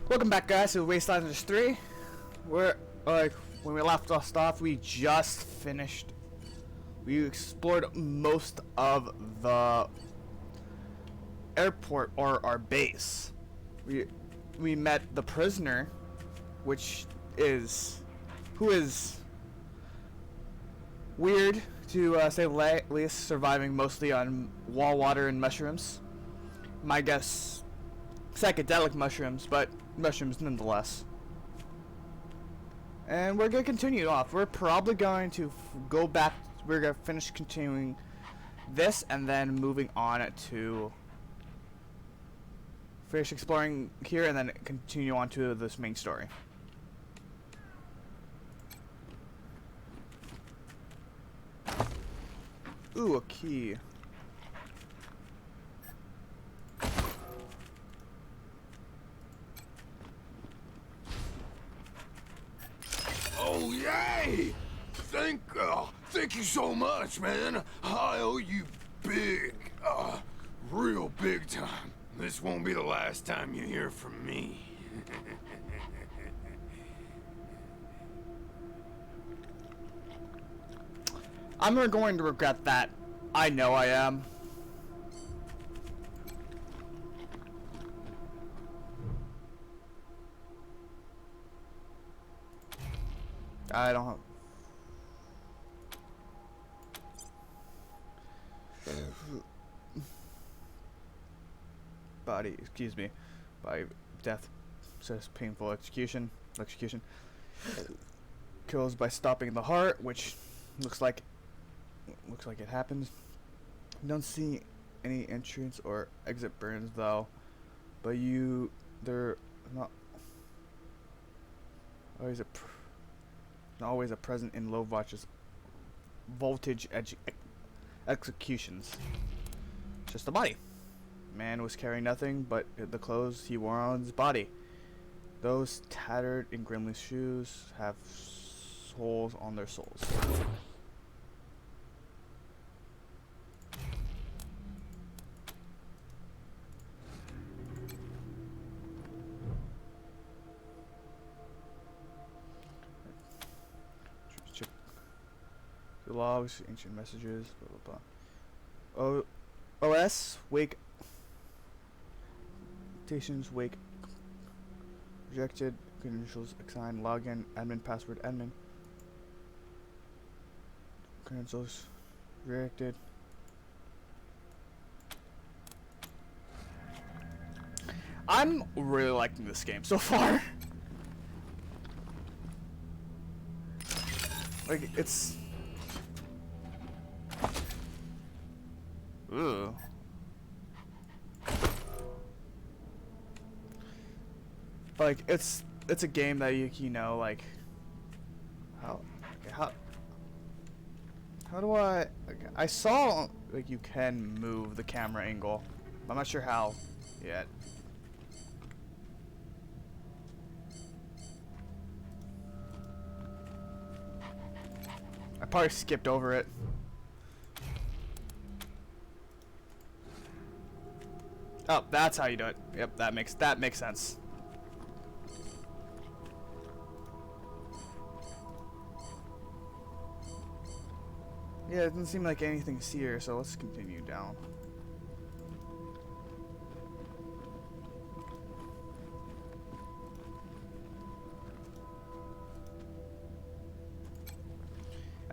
Welcome back, guys, to Wasteland 3. We're when we left us off, we just finished. We explored most of the airport or our base. We met the prisoner, who is weird to say the least, surviving mostly on wall water and mushrooms. My guess, psychedelic mushrooms, but mushrooms nonetheless. And we're gonna continue off. We're probably going to go back. We're gonna finish continuing this and then moving on to finish exploring here and then continue on to this main story. Ooh, a key. Oh, yay! Thank you so much, man. I owe you big, real big time. This won't be the last time you hear from me. I'm going to regret that. I know I am. I don't. Body, excuse me, by death, says painful execution. Kills by stopping the heart, which looks like it happens. Don't see any entrance or exit burns though, but they're not always a present in low voltage executions. Just a body. Man was carrying nothing but the clothes he wore on his body. Those tattered and grimly shoes have holes on their soles. Check the logs, ancient messages, blah blah blah. OS wake. Stations wake rejected, credentials assigned, login, admin password, admin, credentials rejected. I'm really liking this game so far. Like, it's ugh. Like, it's a game that you know, like, how do I saw, like, you can move the camera angle. I'm not sure how yet. I probably skipped over it. Oh, that's how you do it. Yep, that makes sense. Yeah, it doesn't seem like anything's here, so let's continue down.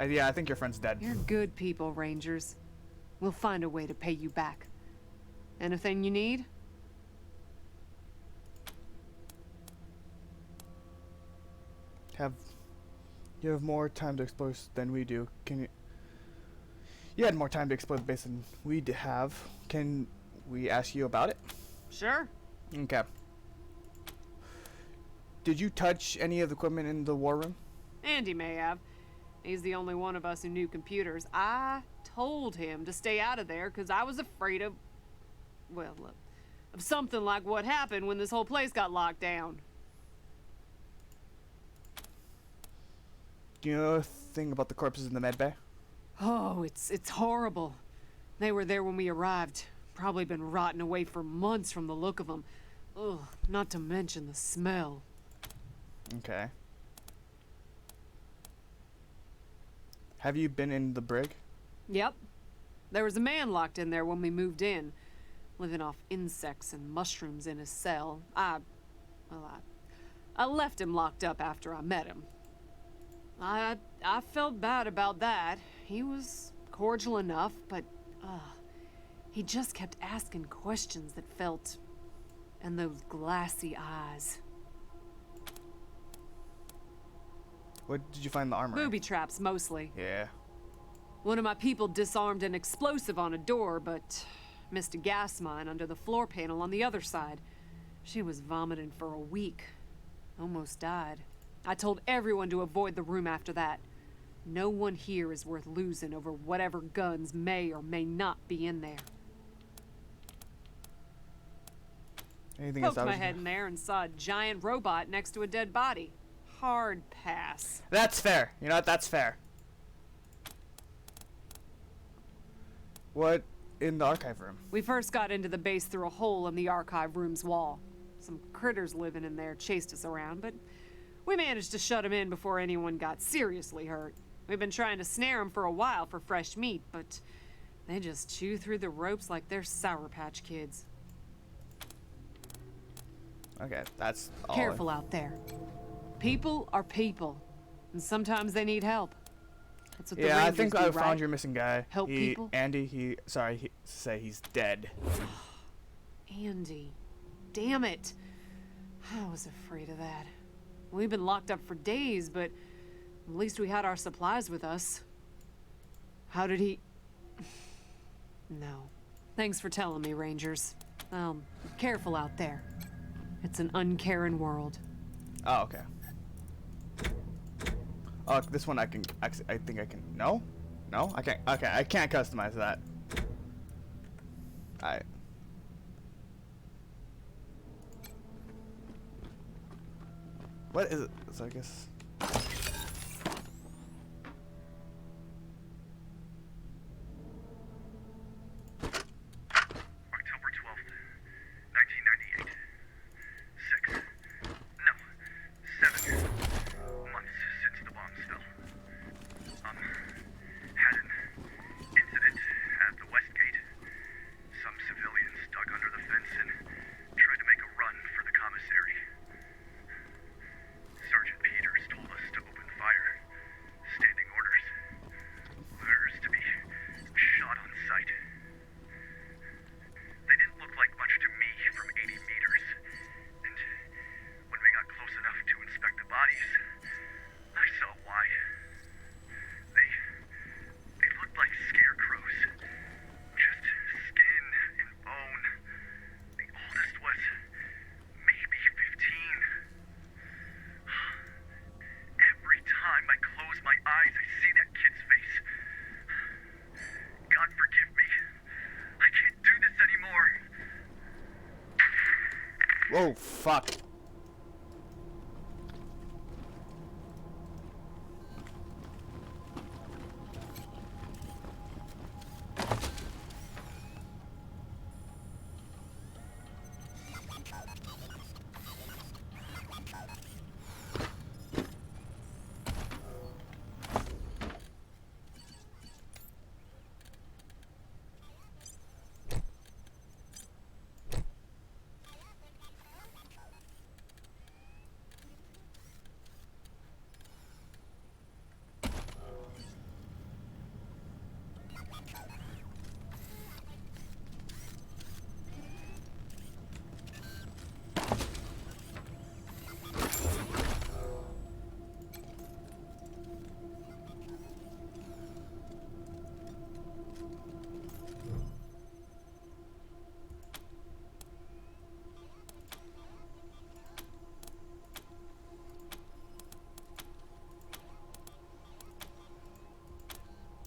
Yeah, I think your friend's dead. You're good people, Rangers. We'll find a way to pay you back. Anything you need? You have more time to explore than we do. You had more time to explore the base than we have. Can we ask you about it? Sure. Okay. Did you touch any of the equipment in the war room? Andy may have. He's the only one of us who knew computers. I told him to stay out of there because I was afraid of, well, of something like what happened when this whole place got locked down. Do you know anything about the corpses in the med bay? Oh, it's horrible. They were there when we arrived. Probably been rotting away for months from the look of them. Ugh, not to mention the smell. Okay. Have you been in the brig? Yep. There was a man locked in there when we moved in, living off insects and mushrooms in his cell. I left him locked up after I met him. I felt bad about that. He was cordial enough, but he just kept asking questions that felt... and those glassy eyes. What did you find in the armory? Booby traps, mostly. Yeah. One of my people disarmed an explosive on a door, but missed a gas mine under the floor panel on the other side. She was vomiting for a week. Almost died. I told everyone to avoid the room after that. No one here is worth losing over whatever guns may or may not be in there. Anything else? Poked my head in there and saw a giant robot next to a dead body. Hard pass. That's fair. You know what? That's fair. What in the archive room? We first got into the base through a hole in the archive room's wall. Some critters living in there chased us around, but we managed to shut them in before anyone got seriously hurt. We've been trying to snare them for a while for fresh meat, but they just chew through the ropes like they're Sour Patch Kids. Okay, that's all. Careful out there. People are people, and sometimes they need help. That's what the Yeah, I Rangers think do, I right? found your missing guy. Help people? Andy, he's dead. Andy. Damn it. I was afraid of that. We've been locked up for days, but at least we had our supplies with us. How did he... No. Thanks for telling me, Rangers. Careful out there. It's an uncaring world. Oh, okay. Oh, this one I think I can. No, I can't. Okay, I can't customize that. Alright. What is it? So I guess. October 12th, 1998. 6. No, 7 months since the bombs fell. Had an incident at the West Gate. Some civilians dug under the fence and tried to make a run for the commissary. Sergeant Peters told us to open fire. Standing orders. Orders to be shot on sight. They didn't look like much to me from 80 meters. And when we got close enough to inspect the bodies, I saw why. They looked like scarecrows. Just skin and bone. The oldest was maybe 15. Every time I close my eyes, I see that kid's face. God forgive me. I can't do this anymore. Whoa, fuck.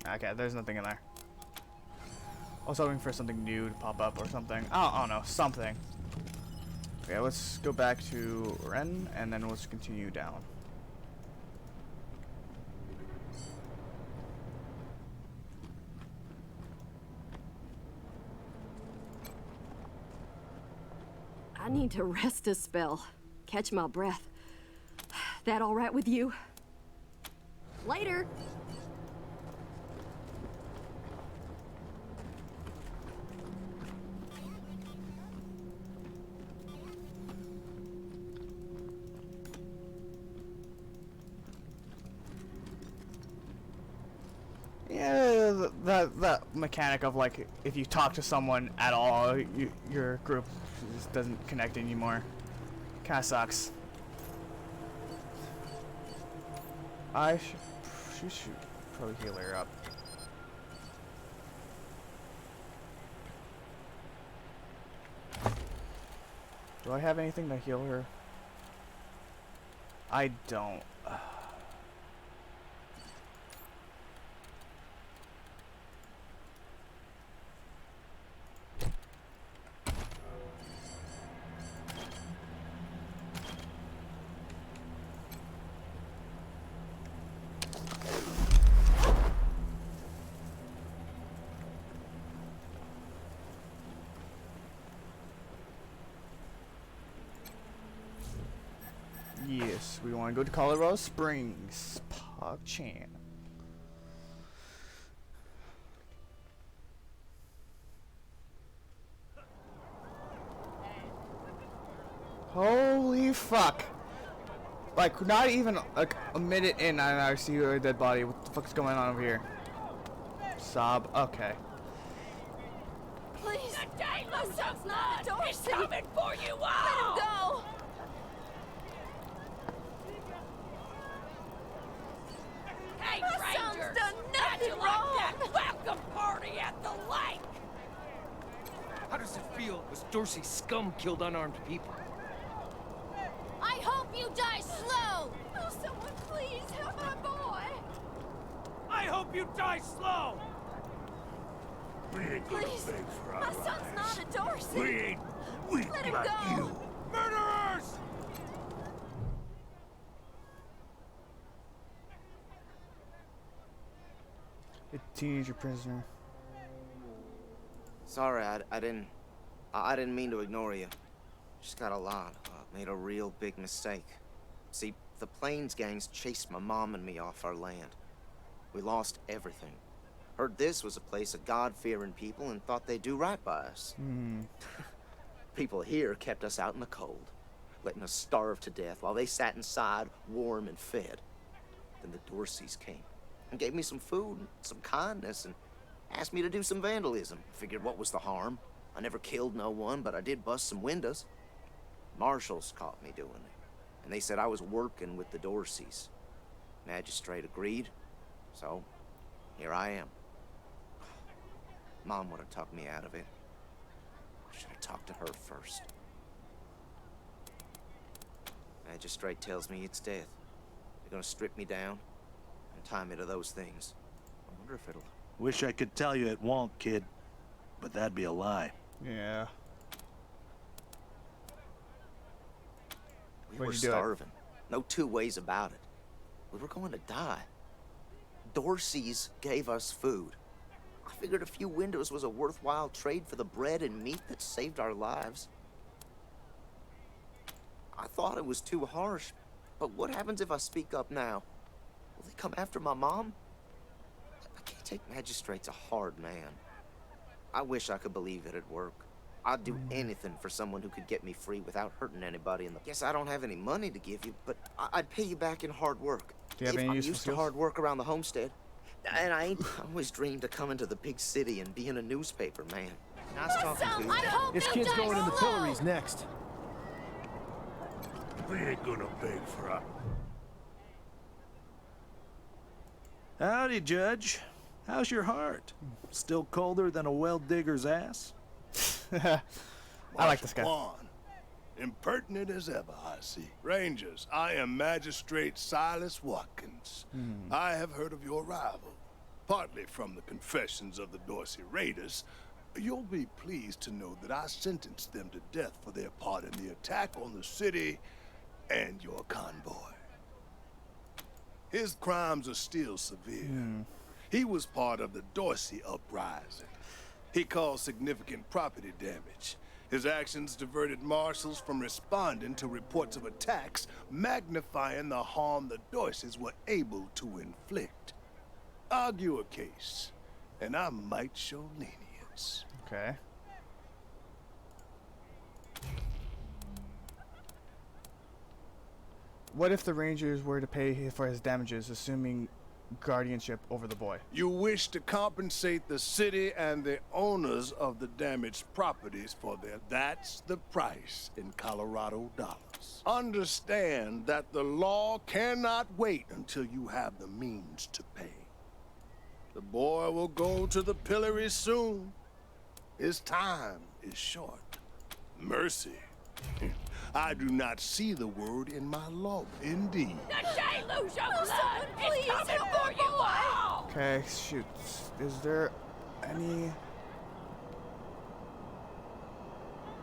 Okay, there's nothing in there. I was hoping for something new to pop up or something. I don't know, something. Okay, let's go back to Ren, and then let's continue down. I need to rest a spell. Catch my breath. That all right with you? Later. Yeah, that mechanic of like if you talk to someone at all, your group just doesn't connect anymore. Kinda sucks. She should probably heal her up. Do I have anything to heal her? I don't. Yes, we want to go to Colorado Springs. PogChan. Holy fuck. Like, not even like a minute in and I see a dead body. What the fuck's going on over here? Sob. Okay. Please. The day My lose son's of not blood Dorsey. is coming for you all! Let him go. Hey, My son's Rangers! done How'd you nothing like that welcome party at the lake? How does it feel as Dorsey's scum killed unarmed people? I hope you die slow! Oh, someone please help my boy. I hope you die slow! We ain't gonna Please. beg for our My son's lives. not a Dorsey. We ain't weak Let him like go. you. Murderers! A teenager prisoner. Sorry, I didn't mean to ignore you. Just got a lot. Made a real big mistake. See, the Plains gangs chased my mom and me off our land. We lost everything. Heard this was a place of God-fearing people and thought they'd do right by us. People here kept us out in the cold, letting us starve to death while they sat inside, warm and fed. Then the Dorseys came and gave me some food and some kindness and asked me to do some vandalism. Figured what was the harm? I never killed no one, but I did bust some windows. Marshals caught me doing it, and they said I was working with the Dorseys. Magistrate agreed, so here I am. Mom would have talked me out of it. I should have talked to her first. Magistrate tells me it's death. They're gonna strip me down and tie me to those things. I wonder if it'll... Wish I could tell you it won't, kid. But that'd be a lie. Yeah. We Where'd were you do it? starving. No two ways about it. We were going to die. Dorseys gave us food. I figured a few windows was a worthwhile trade for the bread and meat that saved our lives. I thought it was too harsh, but what happens if I speak up now? Will they come after my mom? I can't take magistrate's a hard man. I wish I could believe it'd work. I'd do anything for someone who could get me free without hurting anybody in the... Guess I don't have any money to give you, but I'd pay you back in hard work. Do you have any I'm useful used to skills? hard work around the homestead. And I ain't always dreamed of coming to the big city and being a newspaper man. Nice talking to you. I hope This you kid's die going in the slow! pillories next. We ain't gonna beg for our... Howdy, Judge. How's your heart? Still colder than a well digger's ass? I like this guy. Juan, impertinent as ever, I see. Rangers, I am Magistrate Silas Watkins. I have heard of your arrival, partly from the confessions of the Dorsey Raiders. You'll be pleased to know that I sentenced them to death for their part in the attack on the city and your convoy. His crimes are still severe. He was part of the Dorsey uprising. He caused significant property damage His actions diverted marshals from responding to reports of attacks, magnifying the harm the Doyces were able to inflict. Argue a case, and I might show lenience. Okay. What if the Rangers were to pay for his damages, assuming guardianship over the boy? You wish to compensate the city and the owners of the damaged properties for their... That's the price in Colorado dollars. Understand that the law cannot wait until you have the means to pay. The boy will go to the pillory soon. His time is short. Mercy. I do not see the word in my law, indeed. The deluge of blood please is coming help for my you boy. all! Okay, shoot. Is there any...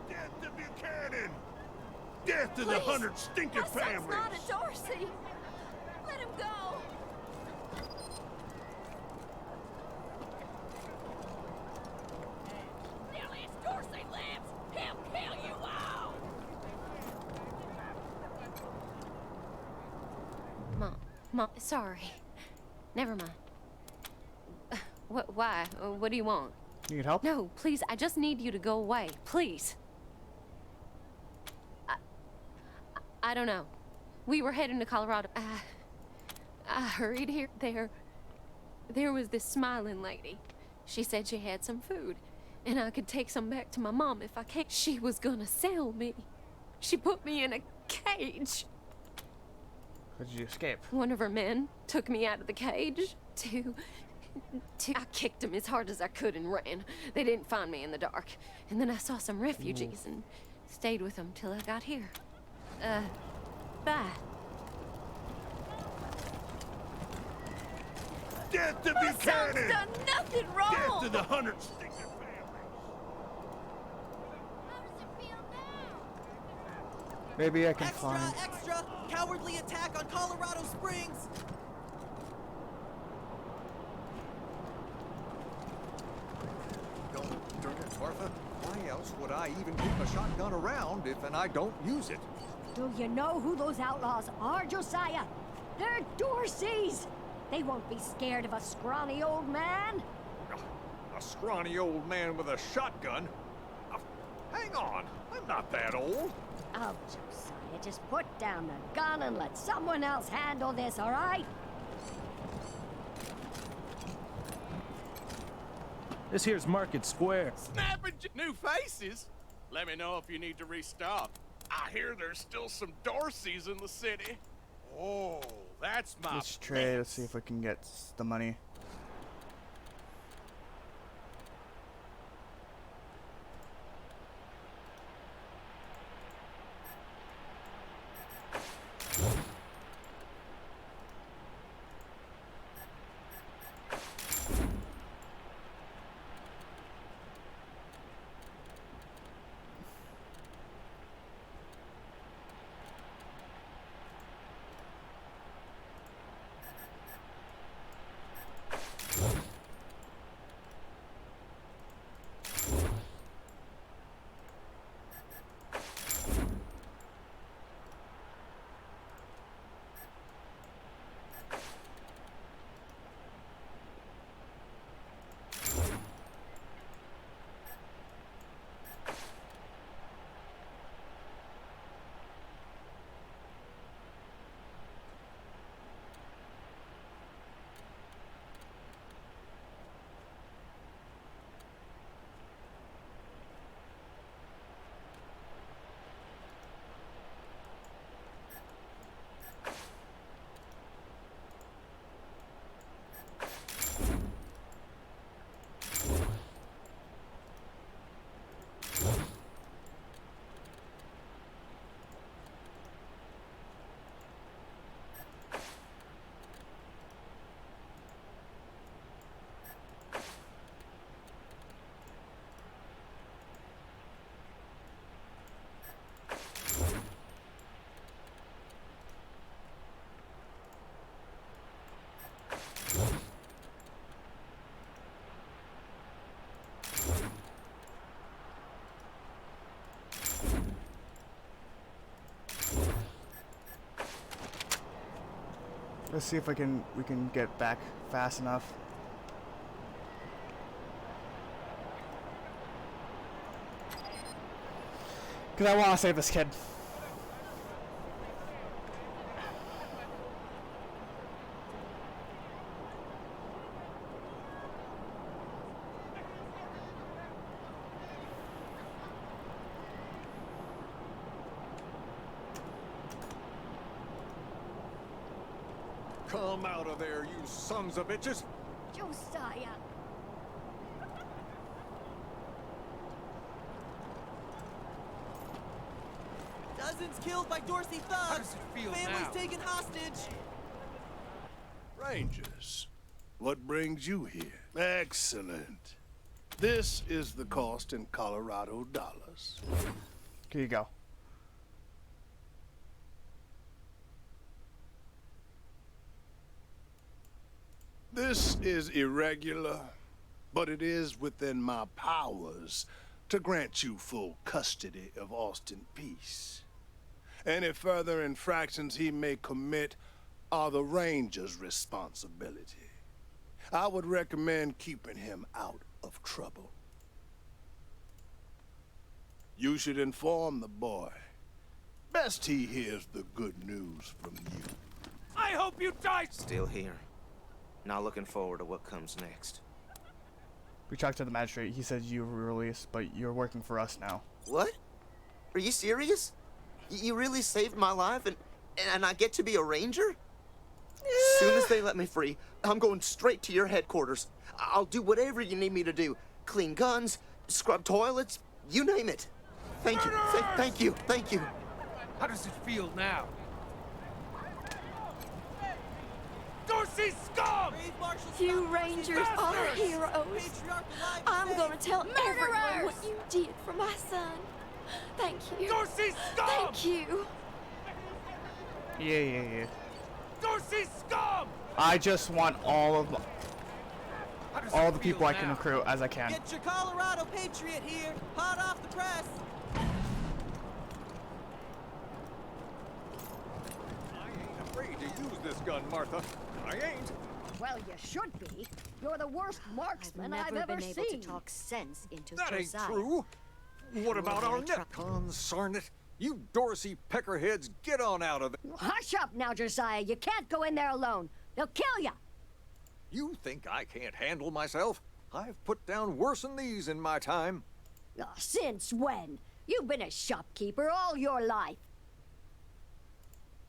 Death to Buchanan! Death to the Please. 100 stinking My son's families! not a Dorsey. Let him go. Nearly as Dorsey lives, he'll kill you all! Mom, sorry. Never mind. Why? What do you want? You need help? No, please, I just need you to go away. Please. I don't know. We were heading to Colorado. I hurried here. There was this smiling lady. She said she had some food, and I could take some back to my mom if I can. She was gonna sell me. She put me in a cage. How did you escape? One of her men took me out of the cage to I kicked him as hard as I could and ran. They didn't find me in the dark. And then I saw some refugees and stayed with them till I got here. Bye. Death to My son's Buchanan! done nothing Death wrong. to the 100 stinking families! How does it feel now? Maybe I can Extra, find... extra! Cowardly attack on Colorado Springs! Don't drink it, Martha. Why else would I even keep a shotgun around if and I don't use it? Do you know who those outlaws are, Josiah? They're Dorseys! They won't be scared of a scrawny old man. A scrawny old man with a shotgun? Hang on, I'm not that old. Oh, Josiah, just put down the gun and let someone else handle this, all right? This here's Market Square. Snapping new faces? Let me know if you need to restock. I hear there's still some Dorseys in the city. Oh, that's my Let's trade. Let's fix. see if we can get the money. Let's see if we can get back fast enough. Cause I want to save this kid. Come out of there, you sons of bitches! Josiah! Dozens killed by Dorsey thugs. How does it feel Families now? taken hostage. Rangers, what brings you here? Excellent. This is the cost in Colorado dollars. Here you go. This is irregular, but it is within my powers to grant you full custody of Austin Peace. Any further infractions he may commit are the Ranger's responsibility. I would recommend keeping him out of trouble. You should inform the boy. Best he hears the good news from you. I hope you die! Still here. Not looking forward to what comes next. We talked to the magistrate. He said you were released, but you're working for us now. What? Are you serious? You really saved my life and I get to be a ranger? As soon as they let me free, I'm going straight to your headquarters. I'll do whatever you need me to do. Clean guns, scrub toilets, you name it. Thank you, thank you, thank you. How does it feel now? Dorsey scum! You Rangers are heroes. I'm gonna tell everyone what you did for my son. Thank you. Dorsey scum! Thank you. Yeah. Dorsey scum! I just want all the people I can recruit as I can. Get your Colorado Patriot here, hot off the press. I ain't afraid to use this gun, Martha. I ain't. Well, you should be. You're the worst marksman I've ever been seen. able to talk sense into That ain't Josiah. true. What about our Really net? Consarn it. You Dorsey peckerheads, get on out of there. Hush up now, Josiah. You can't go in there alone. They'll kill you. You think I can't handle myself? I've put down worse than these in my time. Since when? You've been a shopkeeper all your life.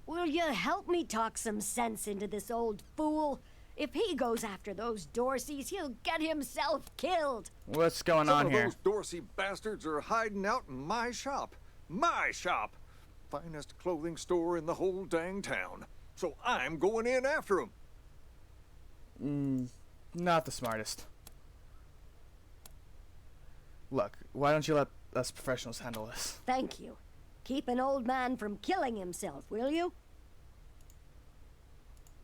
Will you help me talk some sense into this old fool? If he goes after those Dorseys, he'll get himself killed. What's going on here? Some of those Dorsey bastards are hiding out in my shop. My shop! Finest clothing store in the whole dang town. So I'm going in after them. Not the smartest. Look, why don't you let us professionals handle this? Thank you. Keep an old man from killing himself, will you?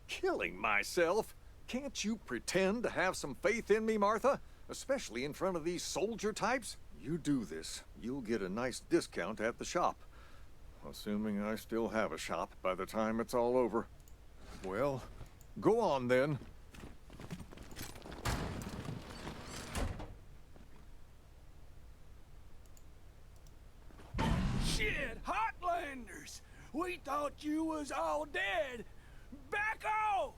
Killing myself? Can't you pretend to have some faith in me, Martha? Especially in front of these soldier types? You do this, you'll get a nice discount at the shop. Assuming I still have a shop by the time it's all over. Well, go on then. Shit, Hotlanders! We thought you was all dead. Back off!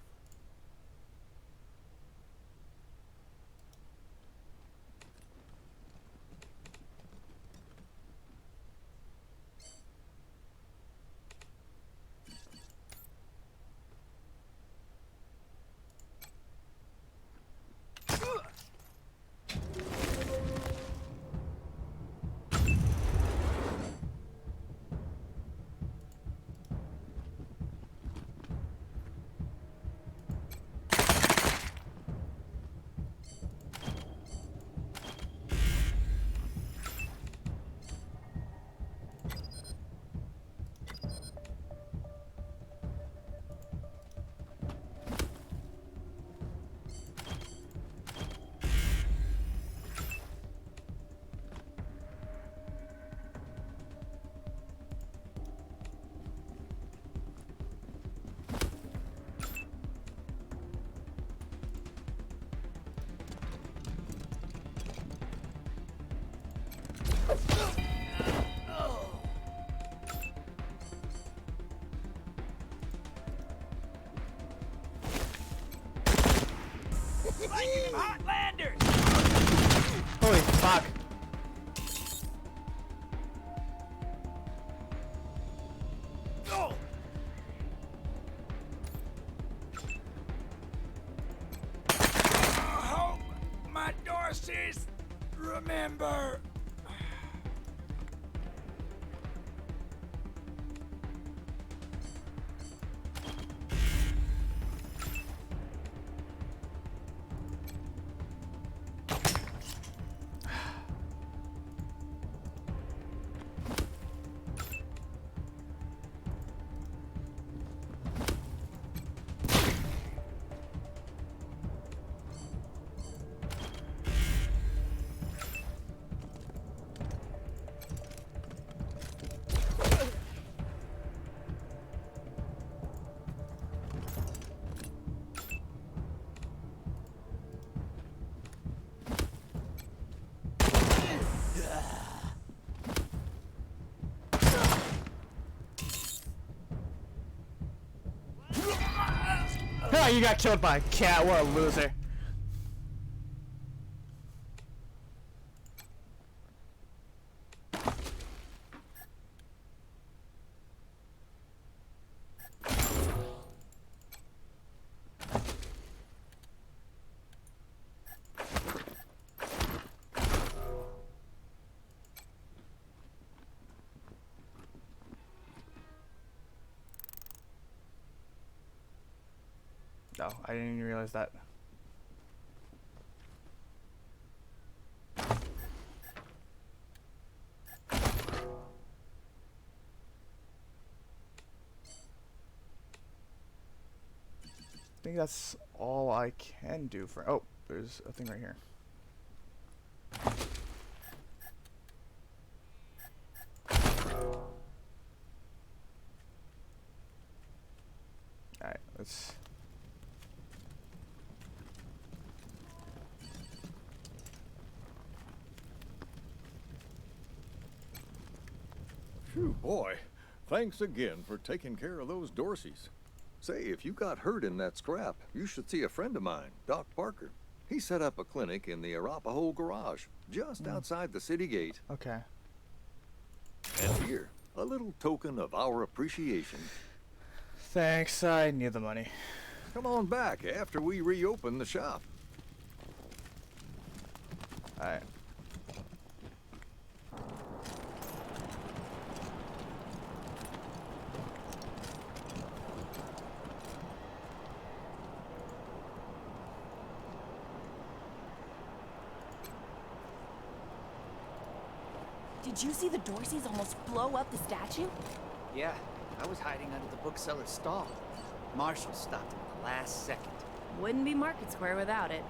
remember. Oh, you got killed by a cat. What a loser. Oh, I didn't even realize that. I think that's all I can do for. Oh, there's a thing right here. Alright, let's. Phew, boy. Thanks again for taking care of those Dorseys. Say, if you got hurt in that scrap, you should see a friend of mine, Doc Parker. He set up a clinic in the Arapahoe garage, just outside the city gate. Okay. And here, a little token of our appreciation. Thanks, I need the money. Come on back after we reopen the shop. Alright. Did you see the Dorseys almost blow up the statue? Yeah, I was hiding under the bookseller's stall. Marshall stopped him at the last second. Wouldn't be Market Square without it.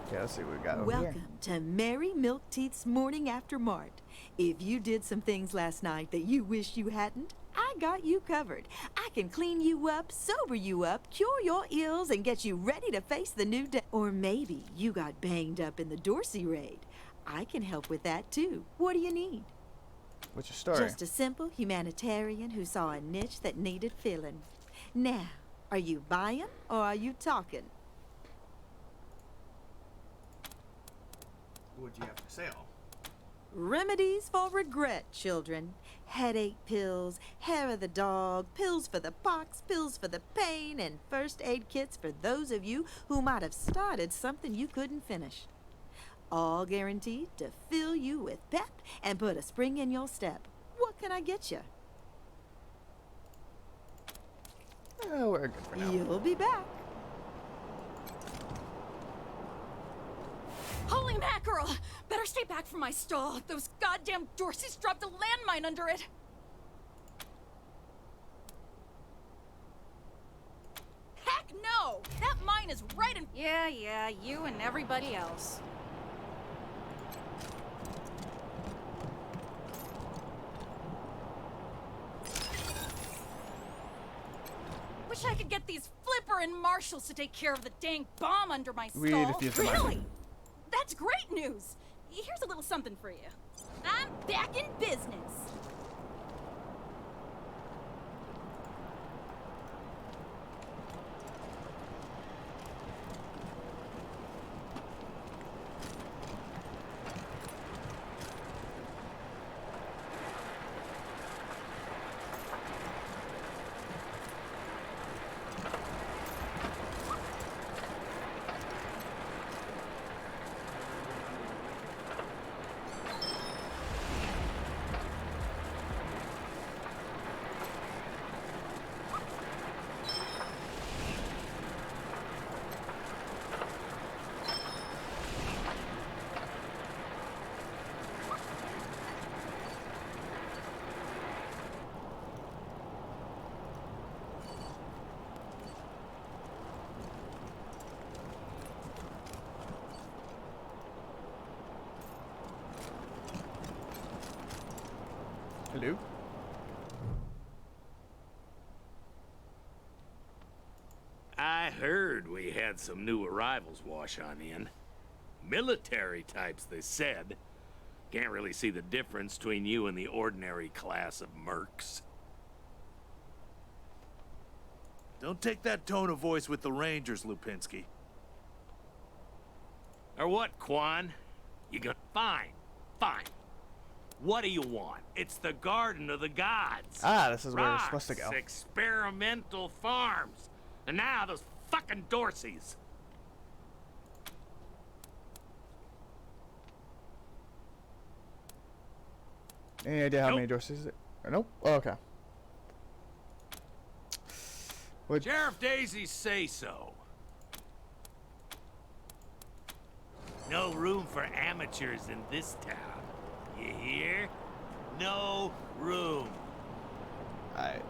Okay, let's see what we got over here. Welcome to Mary Milkteeth's Morning After Mart. If you did some things last night that you wish you hadn't, I got you covered. I can clean you up, sober you up, cure your ills, and get you ready to face the new day. Or maybe you got banged up in the Dorsey raid. I can help with that too. What do you need? What's your story? Just a simple humanitarian who saw a niche that needed filling. Now, are you buying or are you talking? What'd you have for sale? Remedies for regret, children. Headache pills, hair of the dog, pills for the pox, pills for the pain, and first aid kits for those of you who might have started something you couldn't finish. All guaranteed to fill you with pep and put a spring in your step. What can I get you? Oh, we're good for now. You'll be back. Holy mackerel! Better stay back from my stall. Those goddamn Dorseys dropped a landmine under it. Heck no! That mine is right in— Yeah, you and everybody else. Wish I could get these Flipper and Marshalls to take care of the dang bomb under my stall. We need to defuse the mine. Really? That's great news! Here's a little something for you. I'm back in business! Hello? I heard we had some new arrivals wash on in. Military types, they said. Can't really see the difference between you and the ordinary class of mercs. Don't take that tone of voice with the Rangers, Lupinski. Or what, Quan? You got fine. Fine. What do you want? It's the Garden of the Gods. Ah, this is where we're Rocks, supposed to go. Experimental farms. And now those fucking Dorseys. Any idea how many Dorseys? Nope. Oh, okay. What? Sheriff Daisies say so. No room for amateurs in this town. You hear? No room. Alright.